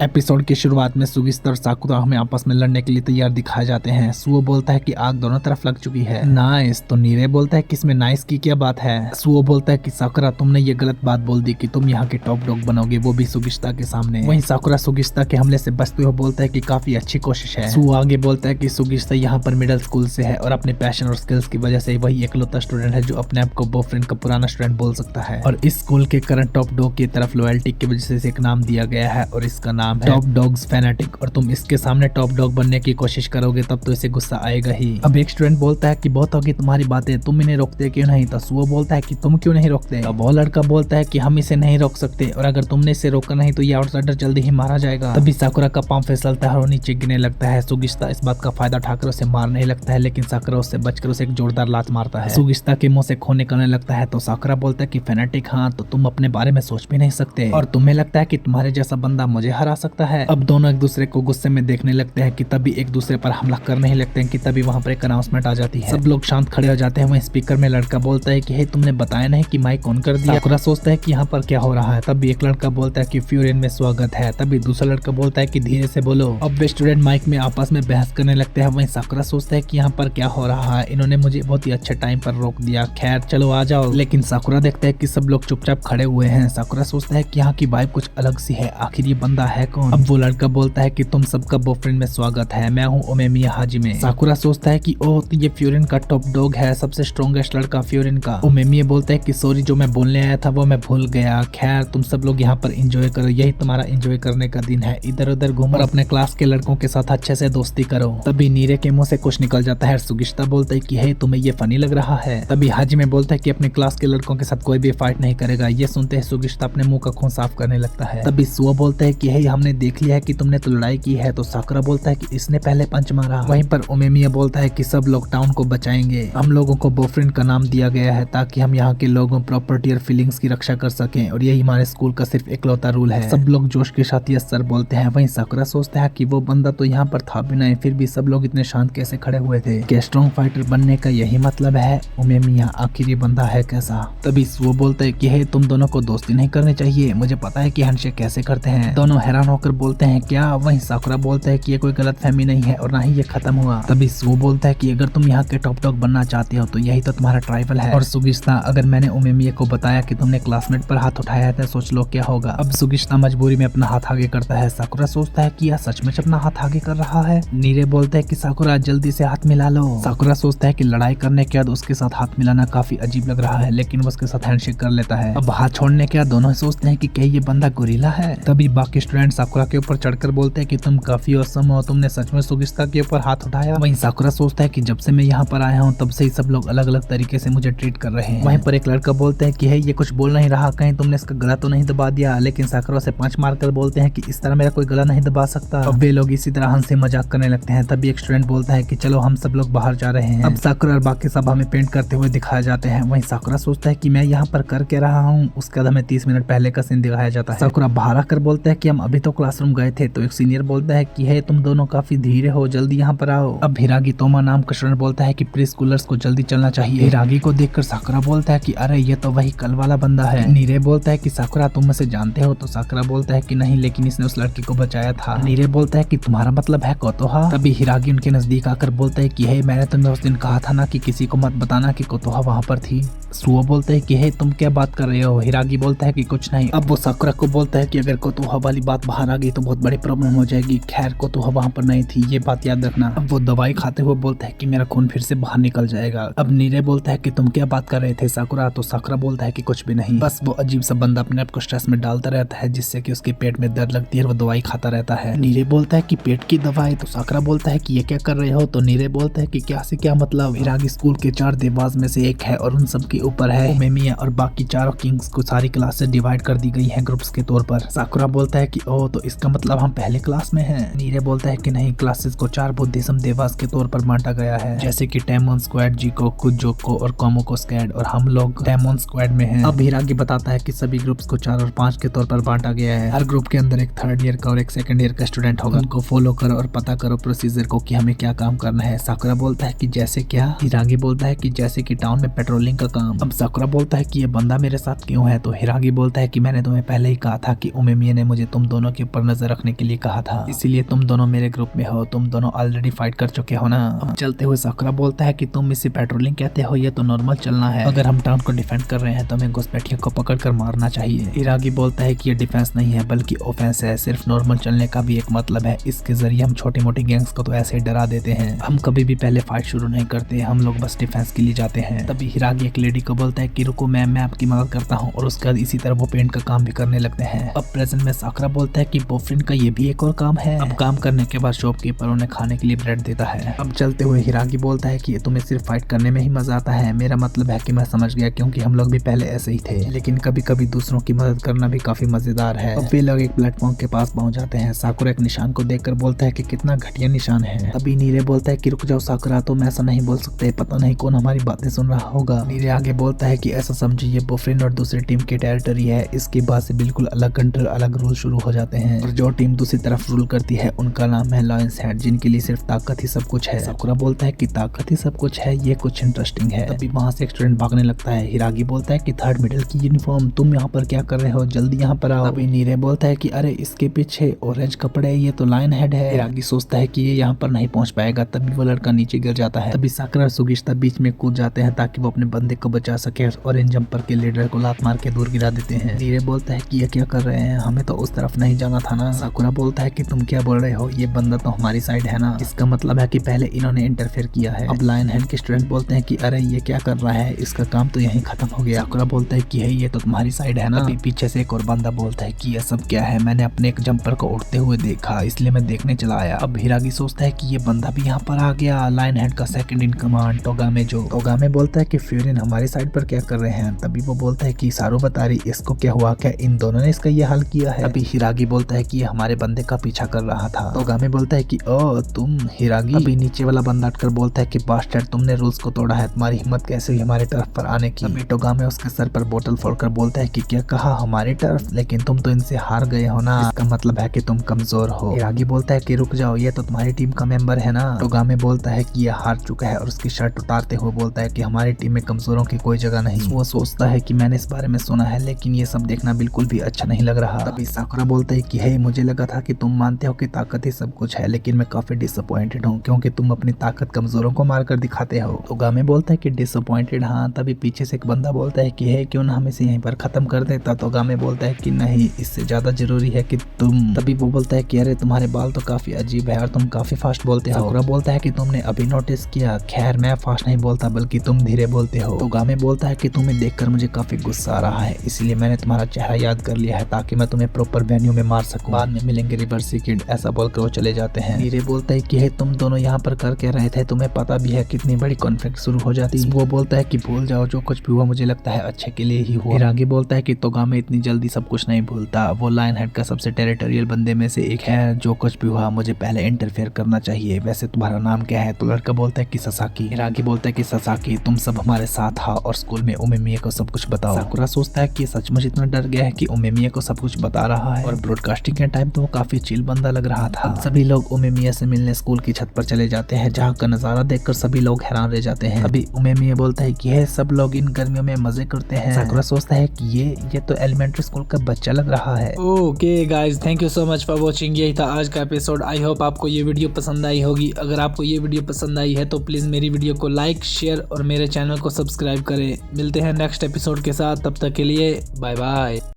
Episode की शुरुआत में सुगिस्ता और साकुरा हमें आपस में लड़ने के लिए तैयार दिखाए जाते हैं। सुओ बोलता है कि आग दोनों तरफ लग चुकी है। नाइस। तो नीरे बोलता है कि इसमें नाइस की क्या बात है। सुओ बोलता है कि साकुरा तुमने ये गलत बात बोल दी कि तुम यहाँ के टॉप डॉग बनोगे, वो भी सुगिस्ता के सामने। वहीं साकुरा सुगिस्ता के हमले से बचते हुए बोलता है कि काफी अच्छी कोशिश है। सुओ आगे बोलता है कि सुगिस्ता यहाँ पर मिडिल स्कूल से है और अपने पैशन और स्किल्स की वजह से वही एकलौता स्टूडेंट है जो अपने आप को बॉयफ्रेंड का पुराना स्टूडेंट बोल सकता है, और इस स्कूल के करंट टॉप डॉग की तरफ लॉयल्टी की वजह से एक नाम दिया गया है और इसका नाम है टॉप डॉग्स फैनेटिक। और तुम इसके सामने टॉप डॉग बनने की कोशिश करोगे तब तो इसे गुस्सा आएगा ही। अब एक स्टूडेंट बोलता है कि बहुत होगी तुम्हारी बातें, तुम इन्हें रोकते क्यों नहीं। तो सुओ बोलता है कि तुम क्यों नहीं रोकते। अब वो लड़का बोलता है कि हम इसे नहीं रोक सकते और अगर तुमने इसे रोका नहीं तो ये आउटसाइडर जल्दी ही मारा जाएगा। तभी साकुरा का पांव फिसलता है और नीचे गिरने लगता है। सुगिस्ता इस बात का फायदा उठाकर उसे मारने लगता है, लेकिन साकुरा उससे बचकर उसे एक जोरदार लात मारता है। सुगिस्ता के मुंह से खून निकलने लगता है। तो साकुरा बोलता है कि फैनेटिक, हाँ तो तुम अपने बारे में सोच भी नहीं सकते और तुम्हें लगता है कि तुम्हारे जैसा बंदा मुझे हरा सकता है। अब दोनों एक दूसरे को गुस्से में देखने लगते हैं कि तभी एक दूसरे पर हमला करने ही लगते हैं कि तभी वहाँ पर एक अनाउंसमेंट आ जाती है। सब लोग शांत खड़े हो जाते हैं। वहीं स्पीकर में लड़का बोलता है कि हे तुमने बताया नहीं कि माइक ऑन कर दिया। साकुरा सोचता है कि यहाँ पर क्या हो रहा है। तभी एक लड़का बोलता है कि फ्यूरियन में स्वागत है। तभी दूसरा लड़का बोलता है कि धीरे से बोलो। अब वे स्टूडेंट माइक में आपस में बहस करने लगते हैं। वहीं साकुरा सोचता है कि यहाँ पर क्या हो रहा है, इन्होंने मुझे बहुत ही अच्छे टाइम पर रोक दिया, खैर चलो आ जाओ। लेकिन साकुरा देखता है कि सब लोग चुपचाप खड़े हुए हैं। साकुरा सोचता है कि यहाँ की वाइब कुछ अलग सी है, आखिर ये बंदा है कौन। अब वो लड़का बोलता है कि तुम सबका बॉयफ्रेंड में स्वागत है, मैं हूँ ओमेमिया हाजिमे। साकुरा सोचता है कि ओह तो ये फ्यूरिन का टॉप डॉग है, सबसे स्ट्रॉन्गेस्ट लड़का फ्यूरिन का। ओमेमिया बोलता है कि सॉरी जो मैं बोलने आया था वो मैं भूल गया, खैर तुम सब लोग यहाँ पर एंजॉय करो, यही तुम्हारा एंजॉय करने का दिन है, इधर उधर घूमो और अपने क्लास के लड़कों के साथ अच्छे से दोस्ती करो। तभी नीरे के मुंह से कुछ निकल जाता है। सुगिस्ता बोलता है कि हे तुम्हें ये फनी लग रहा है। तभी हाजिमे बोलता है कि अपने क्लास के लड़कों के साथ कोई भी फाइट नहीं करेगा। ये सुनते ही सुगिस्ता अपने मुंह का खून साफ करने लगता है। तभी सुओ बोलता है कि हे हमने देख लिया है कि तुमने तो लड़ाई की है। तो साकुरा बोलता है कि इसने पहले पंच मारा। वहीं पर ओमेमिया बोलता है कि सब लोग टाउन को बचाएंगे, हम लोगों को बॉयफ्रेंड का नाम दिया गया है ताकि हम यहाँ के लोगों प्रॉपर्टी और फीलिंग्स की रक्षा कर सकें और यही हमारे स्कूल का सिर्फ इकलौता रूल है। सब लोग जोश के साथ यस सर बोलते हैं। वहीं साकुरा सोचता है कि वो बंदा तो यहाँ पर था भी नहीं, फिर भी सब लोग इतने शांत कैसे खड़े हुए थे। क्या स्ट्रॉन्ग फाइटर बनने का यही मतलब है। ओमेमिया आखिर ये बंदा है कैसा। तभी वो बोलता है कि हे तुम दोनों को दोस्ती नहीं करनी चाहिए, मुझे पता है कि हैंडशेक कैसे करते हैं। दोनों हैरान होकर बोलते हैं क्या। वहीं साकुरा बोलता है कि ये कोई गलत फहमी नहीं है और ना ही ये खत्म हुआ। तभी सुओ बोलता है कि अगर तुम यहाँ के टॉप डॉग बनना चाहते हो तो यही तो तुम्हारा ट्राइबल है। और सुगिस्ता अगर मैंने ओमेमिया को बताया कि तुमने क्लासमेट पर हाथ उठाया है तो सोच लो क्या होगा। अब सुगिस्ता मजबूरी में अपना हाथ आगे करता है। साकुरा सोचता है कि यह सचमुच अपना हाथ आगे कर रहा है। नीरे बोलता है कि साकुरा जल्दी से हाथ मिला लो। साकुरा सोचता है कि लड़ाई करने के बाद उसके साथ हाथ मिलाना काफी अजीब लग रहा है, लेकिन वो उसके साथ हैंडशेक कर लेता है। अब हाथ छोड़ने के बाद दोनों सोचते हैं कि क्या ये बंदा गोरिल्ला है। तभी बाकी स्टूडेंट साकुरा के ऊपर चढ़कर बोलते हैं कि तुम काफी औसम हो, तुमने सच में सुगिस्ता के ऊपर हाथ उठाया। वहीं साकुरा सोचता है कि जब से मैं यहाँ पर आया हूँ तब से ही सब लोग अलग अलग तरीके से मुझे ट्रीट कर रहे हैं। वहीं पर एक लड़का बोलता है कि हे ये कुछ बोल नहीं रहा, कहीं तुमने इसका गला तो नहीं दबा दिया। लेकिन साकुरा से पंच मारकर बोलते हैं कि इस तरह मेरा कोई गला नहीं दबा सकता। अब वे लोग इसी तरह हंसी मजाक करने लगते हैं। तभी एक स्टूडेंट बोलता है कि चलो हम सब लोग बाहर जा रहे हैं। अब साकुरा और बाकी सब हमें पेंट करते हुए दिखाए जाते हैं। वहीं साकुरा सोचता है कि मैं यहाँ पर कर के रहा हूँ। उसके बाद हमें 30 मिनट पहले का सीन दिखाया जाता है। साकुरा बाहर आकर बोलता है कि हम अभी तो क्लासरूम गए थे। तो एक सीनियर बोलता है कि हे तुम दोनों काफी धीरे हो, जल्दी यहाँ पर आओ। अब हिरागी तोमा नाम का स्टूडेंट बोलता है कि प्री स्कूलर्स को जल्दी चलना चाहिए। हिरागी को देखकर साकुरा बोलता है कि अरे ये तो वही कल वाला बंदा है। नीरे बोलता है कि साकुरा तुम मुझसे जानते हो। तो साकुरा बोलता है कि नहीं, लेकिन इसने उस लड़की को बचाया था। नीरे बोलता है कि तुम्हारा मतलब है कोतोहा। तभी हिरागी उनके नजदीक आकर बोलता है कि हे मैंने तुम्हें उस दिन कहा था ना कि किसी को मत बताना कि कोतोहा वहाँ पर थी। सुओ बोलता है कि हे तुम क्या बात कर रहे हो। हिरागी बोलता है कि कुछ नहीं। अब वो साकुरा को बोलता है कि अगर कोतोहा वाली बात बाहर आ गई तो बहुत बड़ी प्रॉब्लम हो जाएगी, खैर कोतोहा वहाँ पर नहीं थी, ये बात याद रखना। अब वो दवाई खाते हुए बोलता है कि मेरा खून फिर से बाहर निकल जाएगा। अब नीरे बोलता है कि तुम क्या बात कर रहे थे साकुरा। तो साकुरा बोलता है कि कुछ भी नहीं, बस वो अजीब सा बंदा अपने आप को स्ट्रेस में डालता रहता है जिससे कि उसके पेट में दर्द लगती है और वो दवाई खाता रहता है। नीरे बोलता है कि पेट की दवाई। तो साकुरा बोलता है कि ये क्या कर रहे हो। तो नीरे बोलता है कि क्या से क्या मतलब। हिरागी स्कूल के 4 देवास में से एक है और उन सब के ऊपर है ओमेमिया और बाकी चारों किंग्स को सारी क्लास से डिवाइड कर दी गई है ग्रुप्स के तौर पर। साकुरा बोलता है कि ओह तो इसका मतलब हम पहले क्लास में हैं। नीरे बोलता है कि नहीं, क्लासेस को 4 बुद्धिज्म देवास के तौर पर बांटा गया है, जैसे कि टेमोन स्क्वाड, जीको, कुजोको और कोमोको स्क्वाड, और हम लोग टेमोन स्क्वाड में हैं। अब हिरागी बताता है कि सभी ग्रुप्स को 4 और 5 के तौर पर बांटा गया है। हर ग्रुप के अंदर एक 3rd ईयर का और एक 2nd ईयर का स्टूडेंट होगा। उनको फॉलो करो और पता करो प्रोसीजर को कि हमें क्या काम करना है। साकुरा बोलता है कि जैसे क्या। हिरागी बोलता है कि जैसे कि टाउन में पेट्रोलिंग का काम। अब साकुरा बोलता है कि ये बंदा मेरे साथ क्यों है। तो हिरागी बोलता है कि मैंने तुम्हें पहले ही कहा था कि ओमेमिया ने मुझे तुम दोनों दोनों के ऊपर नजर रखने के लिए कहा था, इसीलिए तुम दोनों मेरे ग्रुप में हो, तुम दोनों ऑलरेडी फाइट कर चुके हो ना। अब चलते हुए साकुरा बोलता है कि तुम इसे पेट्रोलिंग कहते हो, ये तो नॉर्मल चलना है। अगर हम टाउन को डिफेंड कर रहे हैं तो हमें घुसपैठियों को पकड़कर मारना चाहिए। हिरागी बोलता है कि ये डिफेंस नहीं है बल्कि ऑफेंस है, सिर्फ नॉर्मल चलने का भी एक मतलब है, इसके जरिए हम छोटी मोटी गैंग्स को तो ऐसे ही डरा देते हैं, हम कभी भी पहले फाइट शुरू नहीं करते, हम लोग बस डिफेंस के लिए जाते हैं। तभी हिरागी एक लेडी को बोलता है कि रुको मैम, मैं आपकी मदद करता हूँ, और उसके बाद इसी तरह वो पेंट का काम भी करने लगते हैं। अब प्रेजेंट में साकुरा बोलता है कि बॉयफ्रेंड का ये भी एक और काम है। अब काम करने के बाद शॉपकीपर उन्हें खाने के लिए ब्रेड देता है। अब चलते हुए हिरागी बोलता है कि तुम्हें सिर्फ फाइट करने में ही मजा आता है, मेरा मतलब है कि मैं समझ गया, क्योंकि हम लोग भी पहले ऐसे ही थे, लेकिन कभी कभी दूसरों की मदद करना भी काफी मजेदार है। अब वे लोग एक प्लेटफॉर्म के पास पहुंच जाते हैं। साकुरा एक निशान को देखकर बोलता है कि कितना घटिया निशान है। तभी नीरे बोलता है कि रुक जाओ साकुरा, तुम ऐसा नहीं बोल सकते, पता नहीं कौन हमारी बातें सुन रहा होगा। नीरे आगे बोलता है कि ऐसा समझिए ये बॉयफ्रेंड और दूसरी टीम की टेरिटरी है, इसके बाद से बिल्कुल अलग कंट्रोल, अलग रूल शुरू हो जाते हैं, और जो टीम दूसरी तरफ रूल करती है उनका नाम है लायंस हेड, जिनके लिए सिर्फ ताकत ही सब कुछ है। साकुरा बोलता है कि ताकत ही सब कुछ है, ये कुछ इंटरेस्टिंग है। तभी वहाँ से एक स्टूडेंट भागने लगता है। हिरागी बोलता है कि थर्ड मिडिल की यूनिफॉर्म, तुम यहाँ पर क्या कर रहे हो, जल्दी यहाँ पर आओ। तभी नीरे बोलता है कि अरे इसके पीछे ऑरेंज कपड़े, ये तो लायन हेड है। हिरागी सोचता है कि ये यहाँ पर नहीं पहुंच पाएगा, तभी वो लड़का नीचे गिर जाता है। तभी साकुरा और सुगिश्ता बीच में कूद जाते हैं ताकि वो अपने बंदे को बचा सके, और ऑरेंज जंपर के लीडर को लात मार के दूर गिरा देते हैं। नीरे बोलता है कि ये क्या कर रहे हैं, हमें तो उस तरफ नहीं जाना था ना। साकुरा बोलता है कि तुम क्या बोल रहे हो, ये बंदा तो हमारी साइड है ना, इसका मतलब है कि पहले इन्होंने इंटरफेयर किया है। अब लायन हेड के स्टूडेंट बोलते हैं कि अरे ये क्या कर रहा है, इसका काम तो यहीं खत्म हो गया। साकुरा बोलता है कि है ये तो तुम्हारी साइड है ना। अभी पीछे से एक और बंदा बोलता है कि ये सब क्या है, मैंने अपने एक जंपर को उड़ते हुए देखा, इसलिए मैं देखने चला आया। अब हिरागी सोचता है कि ये बंदा भी यहाँ पर आ गया, लायन हेड का सेकंड इन कमांड टोगामे। जो टोगामे बोलता है कि फ्यूरिन हमारी साइड पर क्या कर रहे हैं। तभी वो बोलता है कि सारू बता रही इसको क्या हुआ, क्या इन दोनों ने इसका ये हाल किया है। अभी हिरागी बोलता है कि ये हमारे बंदे का पीछा कर रहा था। टोगामे बोलता है कि ओ तुम हिरागी। अभी नीचे वाला बंदा अटकर बोलता है कि बास्टर्ड, तुमने रूल्स को तोड़ा है, तुम्हारी हिम्मत कैसे हुई हमारे तरफ पर आने की। अभी टोगामे उसके सर पर बोतल फोड़कर बोलता है कि क्या कहा हमारी तरफ, लेकिन तुम तो इनसे हार गए हो ना, इसका मतलब है कि तुम कमजोर हो। हिरागी बोलता है कि रुक जाओ, ये तो तुम्हारी टीम का मेंबर है ना। टोगामे बोलता है कि ये हार चुका है और उसकी शर्ट उतारते हुए बोलता है कि हमारी टीम में कमजोरों की कोई जगह नहीं। वो सोचता है कि मैंने इस बारे में सुना है, लेकिन ये सब देखना बिल्कुल भी अच्छा नहीं लग रहा। तभी साकुरा बोलता है कि हे, मुझे लगा था कि तुम मानते हो कि ताकत ही सब कुछ है, लेकिन मैं काफी डिसअपॉइंटेड हूँ, क्योंकि तुम अपनी ताकत कमजोरों को मारकर दिखाते हो। टोगामे बोलता है कि डिसअपॉइंटेड, हाँ। तभी पीछे से एक बंदा बोलता है कि हे, क्यों ना हम इसे यहीं पर खत्म कर देता। टोगामे बोलता है कि नहीं, इससे ज्यादा जरूरी है कि तुम। तभी वो बोलता है कि अरे तुम्हारे बाल तो काफी अजीब है और तुम काफी फास्ट बोलते हो। साकुरा बोलता है कि तुमने अभी नोटिस किया, खैर मैं फास्ट नहीं बोलता बल्कि तुम धीरे बोलते हो। टोगामे बोलता है कि तुम्हें देखकर मुझे काफी गुस्सा आ रहा है, इसलिए मैंने तुम्हारा चेहरा याद कर लिया है ताकि मैं तुम्हें प्रॉपर वेन्यू में मार सकूं, बाद में मिलेंगे रिवर्सी किड, ऐसा बोलकर वो चले जाते हैं। नीरे बोलता है कि हे, तुम दोनों यहाँ पर कर क्या रहे थे, तुम्हें पता भी है कितनी बड़ी कॉन्फ्लिक्ट शुरू हो जाती। वो बोलता है कि भूल जाओ, जो कुछ भी हुआ मुझे लगता है अच्छे के लिए ही हुआ। हिरागी बोलता है कि टोगामे इतनी जल्दी सब कुछ नहीं भूलता, वो लायन हेड का सबसे टेरिटोरियल बंदे में से एक है, जो कुछ भी हुआ मुझे पहले इंटरफेयर करना चाहिए। वैसे तुम्हारा नाम क्या है? तो लड़का बोलता है कि ससाकी। हिरागी बोलता है कि ससाकी, तुम सब हमारे साथ आओ और स्कूल में उमेमिया को सब कुछ बताओ। साकुरा सोचता है कि सचमुच इतना डर गया है कि उमेमिया को सब कुछ बता रहा है, और ब्रॉडकास्टिंग के टाइम तो वो काफी चिल बंदा लग रहा था। सभी लोग उमेमिया से मिलने स्कूल की छत पर चले जाते हैं, जहाँ का नजारा देखकर सभी लोग हैरान रह जाते हैं। अभी उमेमिया बोलता है कि है सब लोग इन गर्मियों में मजे करते हैं। साकुरा सोचता है कि ये तो एलिमेंट्री स्कूल का बच्चा लग रहा है। Okay guys, thank you so much for watching. यही था आज का एपिसोड। आई होप आपको ये वीडियो पसंद आई होगी। अगर आपको ये वीडियो पसंद आई है तो प्लीज मेरी वीडियो को लाइक, शेयर और मेरे चैनल को सब्सक्राइब करें। मिलते हैं नेक्स्ट एपिसोड के साथ, तब तक के लिए बाय बाय।